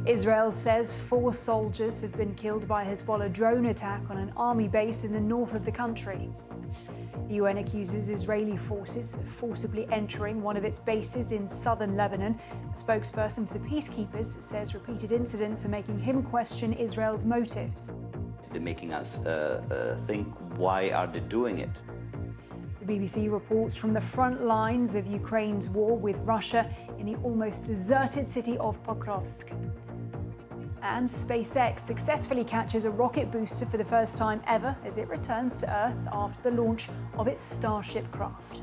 Israel says 4 soldiers have been killed by a Hezbollah drone attack on an army base in the north of the country. The UN accuses Israeli forces of forcibly entering one of its bases in southern Lebanon. A spokesperson for the peacekeepers says repeated incidents are making him question Israel's motives. They're making us think, why are they doing it? The BBC reports from the front lines of Ukraine's war with Russia in the almost deserted city of Pokrovsk. And SpaceX successfully catches a rocket booster for the first time ever as it returns to Earth after the launch of its Starship craft.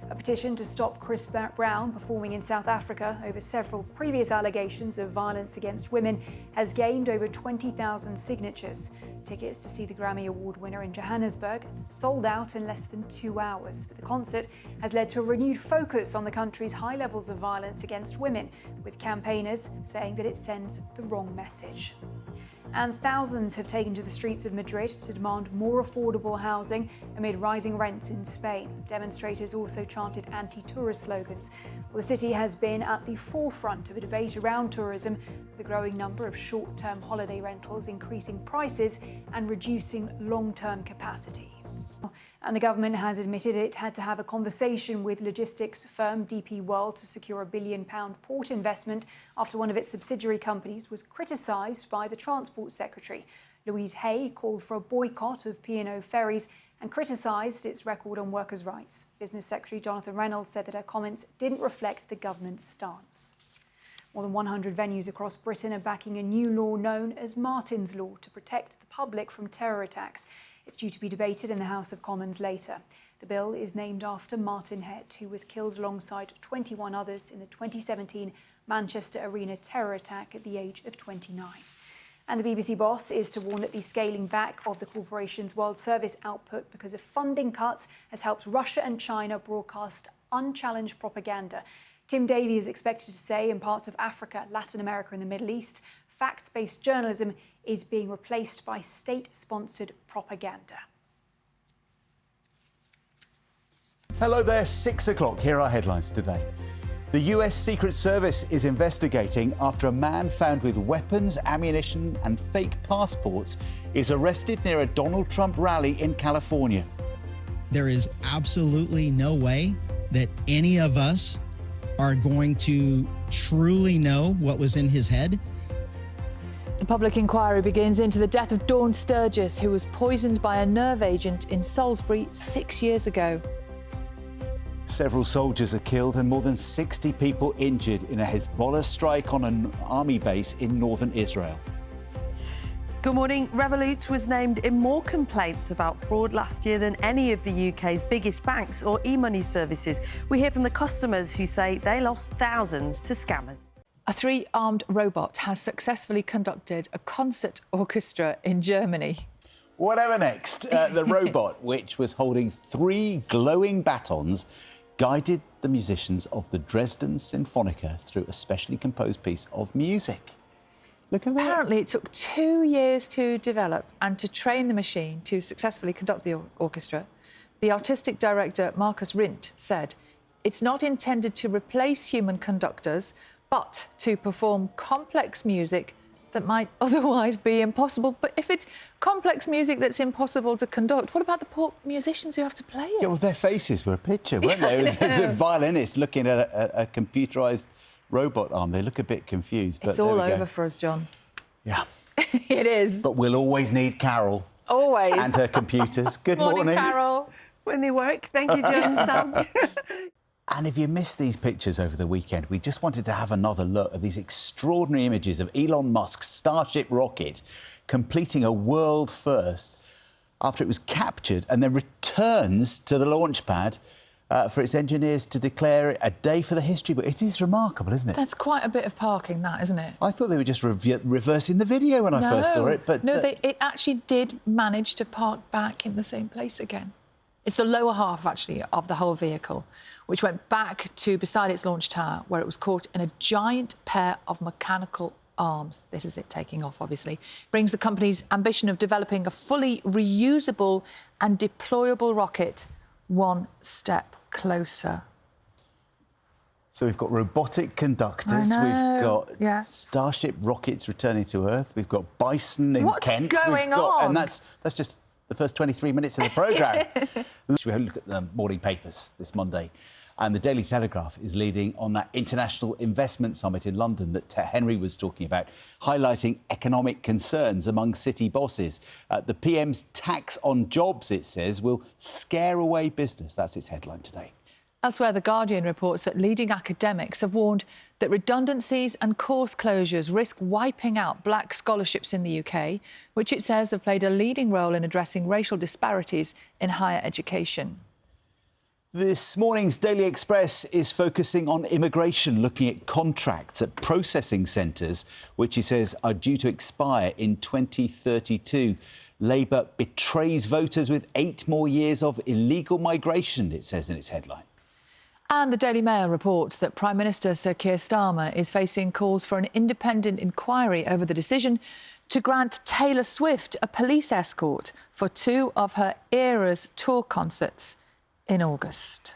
A petition to stop Chris Brown performing in South Africa over several previous allegations of violence against women has gained over 20,000 signatures. Tickets to see the Grammy Award winner in Johannesburg sold out in less than 2 hours. But the concert has led to a renewed focus on the country's high levels of violence against women, with campaigners saying that it sends the wrong message. And thousands have taken to the streets of Madrid to demand more affordable housing amid rising rents in Spain. Demonstrators also chanted anti-tourist slogans. Well, the city has been at the forefront of a debate around tourism, with a growing number of short-term holiday rentals increasing prices and reducing long-term capacity. And the government has admitted it had to have a conversation with logistics firm DP World to secure a £1 billion port investment after one of its subsidiary companies was criticised by the Transport Secretary. Louise Hay called for a boycott of P&O ferries and criticised its record on workers' rights. Business Secretary Jonathan Reynolds said that her comments didn't reflect the government's stance. More than 100 venues across Britain are backing a new law known as Martin's Law to protect the public from terror attacks. It's due to be debated in the House of Commons later. The bill is named after Martin Hett, who was killed alongside 21 others in the 2017 Manchester Arena terror attack at the age of 29. And the BBC boss is to warn that the scaling back of the corporation's World Service output because of funding cuts has helped Russia and China broadcast unchallenged propaganda. Tim Davie is expected to say in parts of Africa, Latin America and the Middle East, facts-based journalism is being replaced by state-sponsored propaganda. Hello there, 6 o'clock. Here are headlines today. The US Secret Service is investigating after a man found with weapons, ammunition and fake passports is arrested near a Donald Trump rally in California. There is absolutely no way that any of us are going to truly know what was in his head. The public inquiry begins into the death of Dawn Sturgis, who was poisoned by a nerve agent in Salisbury 6 years ago. Several soldiers are killed and more than 60 people injured in a Hezbollah strike on an army base in northern Israel. Good morning. Revolut was named in more complaints about fraud last year than any of the UK's biggest banks or e-money services. We hear from the customers who say they lost thousands to scammers. A 3-armed robot has successfully conducted a concert orchestra in Germany. Whatever next, the robot, which was holding 3 glowing batons, guided the musicians of the Dresden Sinfonica through a specially composed piece of music. Look at that. Apparently, it took 2 years to develop and to train the machine to successfully conduct the orchestra. The artistic director, Markus Rindt, said, "It's not intended to replace human conductors, but to perform complex music that might otherwise be impossible." But if it's complex music that's impossible to conduct, what about the poor musicians who have to play it? Yeah, well, their faces were a picture, weren't they? The violinist looking at a computerised robot arm. They look a bit confused. But it's all over for us, John. Yeah. It is. But we'll always need Carol. Always. And her computers. Good morning. Carol. When they work. Thank you, John. Sam. And if you missed these pictures over the weekend, we just wanted to have another look at these extraordinary images of Elon Musk's Starship rocket completing a world first after it was captured and then returns to the launch pad for its engineers to declare it a day for the history book. It is remarkable, isn't it? That's quite a bit of parking, that, isn't it? I thought they were just reversing the video when I first saw it. But no, it actually did manage to park back in the same place again. It's the lower half, actually, of the whole vehicle, which went back to beside its launch tower, where it was caught in a giant pair of mechanical arms. This is it taking off, obviously. Brings the company's ambition of developing a fully reusable and deployable rocket one step closer. So we've got robotic conductors, we've got Starship rockets returning to Earth, we've got bison in Kent. What's going on? And that's just the first 23 minutes of the programme. We look at the morning papers this Monday. And the Daily Telegraph is leading on that International Investment Summit in London that Henry was talking about, highlighting economic concerns among city bosses. The PM's tax on jobs, it says, will scare away business. That's its headline today. Elsewhere, The Guardian reports that leading academics have warned that redundancies and course closures risk wiping out black scholarships in the UK, which it says have played a leading role in addressing racial disparities in higher education. This morning's Daily Express is focusing on immigration, looking at contracts at processing centres, which he says are due to expire in 2032. Labour betrays voters with 8 more years of illegal migration, it says in its headline. And the Daily Mail reports that Prime Minister Sir Keir Starmer is facing calls for an independent inquiry over the decision to grant Taylor Swift a police escort for 2 of her Eras tour concerts in August.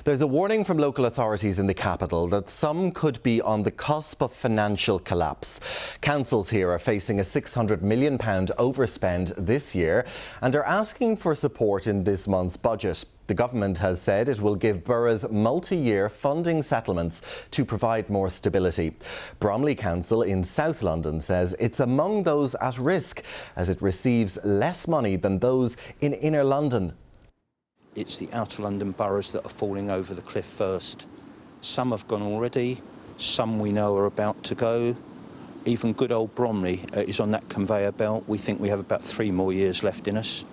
There's a warning from local authorities in the capital that some could be on the cusp of financial collapse. Councils here are facing a £600 million overspend this year and are asking for support in this month's budget. The government has said it will give boroughs multi-year funding settlements to provide more stability. Bromley Council in South London says it's among those at risk as it receives less money than those in Inner London. It's the outer London boroughs that are falling over the cliff first. Some have gone already, some we know are about to go. Even good old Bromley is on that conveyor belt. We think we have about 3 more years left in us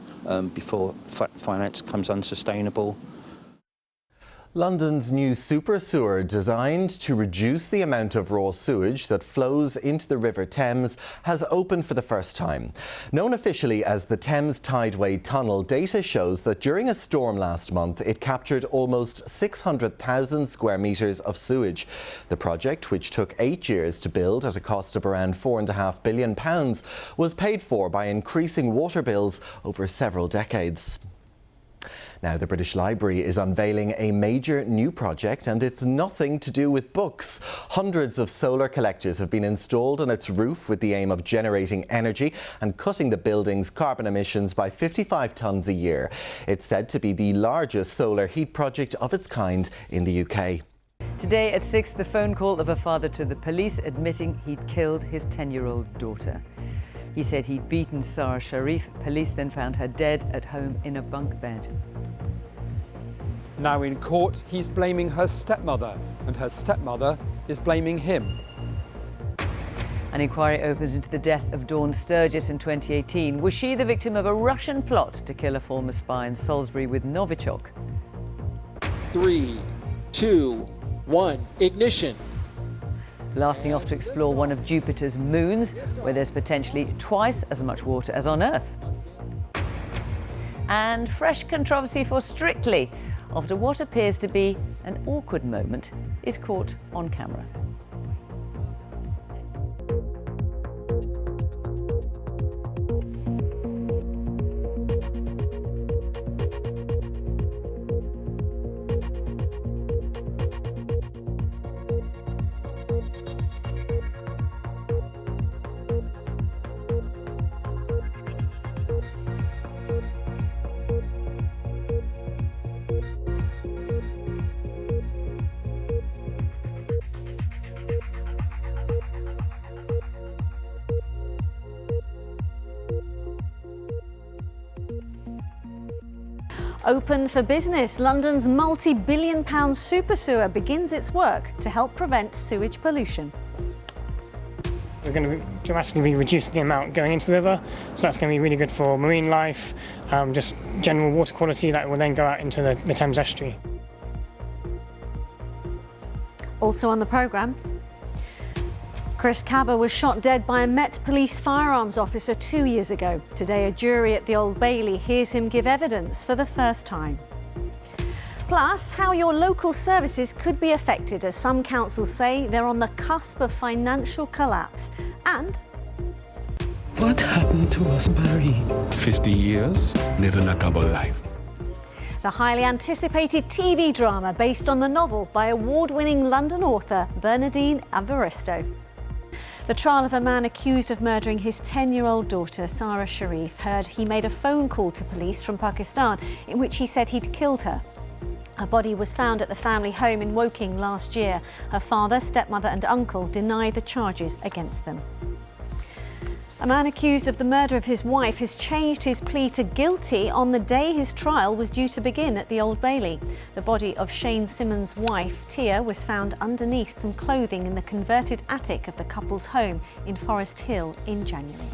before finance becomes unsustainable. London's new super sewer, designed to reduce the amount of raw sewage that flows into the River Thames, has opened for the first time. Known officially as the Thames Tideway Tunnel, data shows that during a storm last month, it captured almost 600,000 square metres of sewage. The project, which took 8 years to build at a cost of around £4.5 billion, was paid for by increasing water bills over several decades. Now, the British Library is unveiling a major new project, and it's nothing to do with books. Hundreds of solar collectors have been installed on its roof with the aim of generating energy and cutting the building's carbon emissions by 55 tonnes a year. It's said to be the largest solar heat project of its kind in the UK. Today at 6, the phone call of a father to the police admitting he'd killed his 10-year-old daughter. He said he'd beaten Sarah Sharif. Police then found her dead at home in a bunk bed. Now in court, he's blaming her stepmother, and her stepmother is blaming him. An inquiry opens into the death of Dawn Sturgis in 2018. Was she the victim of a Russian plot to kill a former spy in Salisbury with Novichok? 3, 2, 1, ignition. Blasting off to explore one of Jupiter's moons, where there's potentially twice as much water as on Earth. And fresh controversy for Strictly, after what appears to be an awkward moment is caught on camera. Open for business, London's multi-billion-pound super sewer begins its work to help prevent sewage pollution. We're going to dramatically be reducing the amount going into the river, so that's going to be really good for marine life, just general water quality that will then go out into the Thames estuary. Also on the programme, Chris Cabba was shot dead by a Met Police firearms officer 2 years ago. Today, a jury at the Old Bailey hears him give evidence for the first time. Plus, how your local services could be affected as some councils say they're on the cusp of financial collapse. And what happened to us, Barry? 50 years, living a double life. The highly anticipated TV drama based on the novel by award-winning London author Bernardine Evaristo. The trial of a man accused of murdering his 10-year-old daughter, Sarah Sharif, heard he made a phone call to police from Pakistan in which he said he'd killed her. Her body was found at the family home in Woking last year. Her father, stepmother and uncle deny the charges against them. A man accused of the murder of his wife has changed his plea to guilty on the day his trial was due to begin at the Old Bailey. The body of Shane Simmons' wife, Tia, was found underneath some clothing in the converted attic of the couple's home in Forest Hill in January.